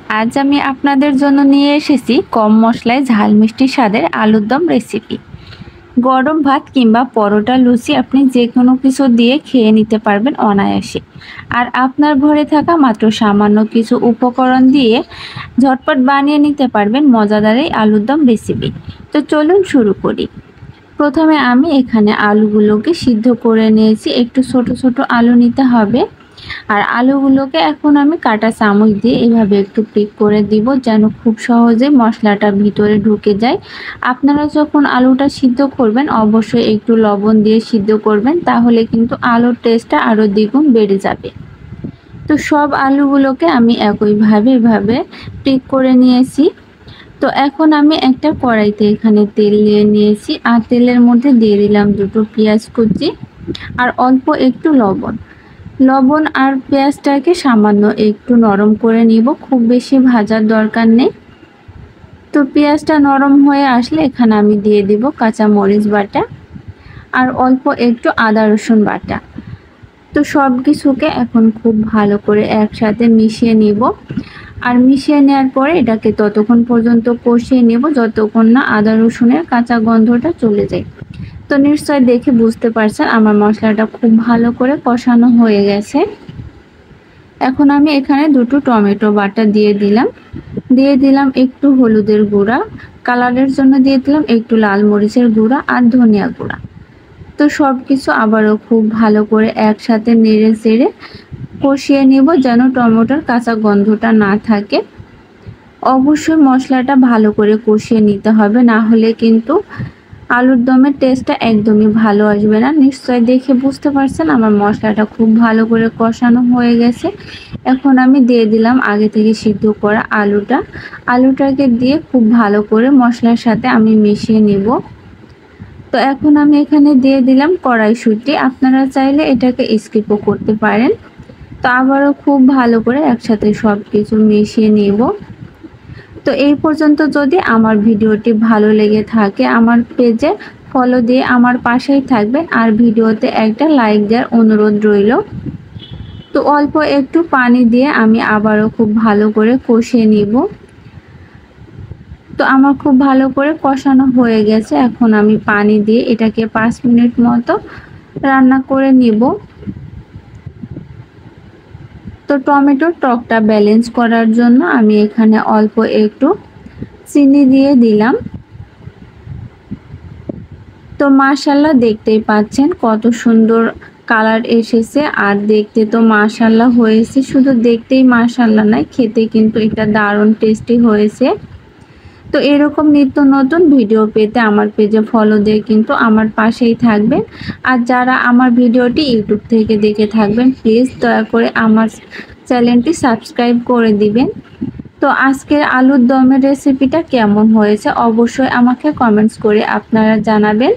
আজ আমি আপনাদের জন্য নিয়ে এসেছি কম মশলায় ঝাল মিষ্টি স্বাদের আলুর দম রেসিপি। গরম ভাত কিংবা পরোটা, লুচি আপনি যে কোনো কিছু দিয়ে খেয়ে নিতে পারবেন অনায়াসে। আর আপনার ঘরে থাকা মাত্র সামান্য কিছু উপকরণ দিয়ে ঝটপট বানিয়ে নিতে পারবেন মজাদার এই আলুর দম রেসিপি। তো চলুন শুরু করি। প্রথমে আমি এখানে আলুগুলোকে সিদ্ধ করে নিয়েছি। একটু ছোট ছোট আলু নিতে হবে। আর আলুগুলোকে এখন আমি কাঁটা চামচ দিয়ে এভাবে একটু পিক করে দিব, যেন খুব সহজে মশলাটা ভিতরে ঢুকে যায়। আপনারা যখন আলুটা সিদ্ধ করবেন অবশ্যই একটু লবণ দিয়ে সিদ্ধ করবেন, তাহলে কিন্তু আলুর টেস্টটা আরও দ্বিগুণ বেড়ে যাবে। তো সব আলুগুলোকে আমি একইভাবে এভাবে পিক করে নিয়েছি। তো এখন আমি একটা কড়াইতে এখানে তেল নিয়ে নিয়েছি, আর তেলের মধ্যে দিয়ে দিলাম দুটো পেঁয়াজ কুচি আর অল্প একটু লবণ। লবণ আর পেঁয়াজটাকে সামান্য একটু নরম করে নিব, খুব বেশি ভাজার দরকার নেই। তো পেঁয়াজটা নরম হয়ে আসলে এখানে আমি দিয়ে দিব কাঁচা মরিচ বাটা আর অল্প একটু আদা রসুন বাটা। তো সব কিছুকে এখন খুব ভালো করে একসাথে মিশিয়ে নিব। আর মিশিয়ে নেওয়ার পরে এটাকে ততক্ষণ পর্যন্ত কষিয়ে নেব যতক্ষণ না আদা রসুনের কাঁচা গন্ধটা চলে যায়। তো নিশ্চয় দেখে বুঝতে পারছেন আমার মশলাটা খুব ভালো করে কষানো হয়ে গেছে। এখন আমি এখানে দুটো টমেটো বাটা দিয়ে দিলাম একটু হলুদের গুঁড়া, কালারের জন্য দিয়ে দিলাম একটু লাল মরিচের গুঁড়া আর ধনিয়া গুঁড়া। তো সব কিছু আবারও খুব ভালো করে একসাথে নেড়ে চেড়ে কষিয়ে নেব, যেন টমেটোর কাঁচা গন্ধটা না থাকে। অবশ্যই মশলাটা ভালো করে কষিয়ে নিতে হবে, না হলে কিন্তু আলুর দমের টেস্টটা একদমই ভালো আসবে না। নিশ্চয় দেখে বুঝতে পারছেন আমার মশলাটা খুব ভালো করে কষানো হয়ে গেছে। এখন আমি দিয়ে দিলাম আগে থেকে সিদ্ধ করা আলুটাকে দিয়ে খুব ভালো করে মশলার সাথে আমি মিশিয়ে নেব। তো এখন আমি এখানে দিয়ে দিলাম কড়াইশুঁটি, আপনারা চাইলে এটাকে স্কিপও করতে পারেন। তো আবারও খুব ভালো করে একসাথে সব কিছু মিশিয়ে নেব। তো এই পর্যন্ত যদি আমার ভিডিওটি ভালো লেগে থাকে আমার পেজে ফলো দিয়ে আমার পাশেই থাকবেন, আর ভিডিওতে একটা লাইক দেওয়ার অনুরোধ রইল। তো অল্প একটু পানি দিয়ে আমি আবারও খুব ভালো করে কষিয়ে নিব। তো আমার খুব ভালো করে কষানো হয়ে গেছে। এখন আমি পানি দিয়ে এটাকে 5 মিনিট মতো রান্না করে নিব। তো টমেটোর টকটা ব্যালেন্স করার জন্য আমি এখানে অল্প একটু চিনি দিয়ে দিলাম। তো মাশাআল্লাহ দেখতেই পাচ্ছেন কত সুন্দর কালার এসেছে, আর দেখতে তো মাশাআল্লাহ হয়েছে। শুধু দেখতেই মাশাআল্লাহ নয়, খেতে কিন্তু এটা দারুণ টেস্টি হয়েছে। তো এরকম নিত্য নতুন ভিডিও পেতে আমার পেজে ফলো দিয়ে কিন্তু আমার পাশেই থাকবেন। আর যারা আমার ভিডিওটি ইউটিউব থেকে দেখে থাকবেন প্লিজ দয়া করে আমার চ্যানেলটি সাবস্ক্রাইব করে দিবেন। তো আজকের আলুর দমের রেসিপিটা কেমন হয়েছে অবশ্যই আমাকে কমেন্টস করে আপনারা জানাবেন।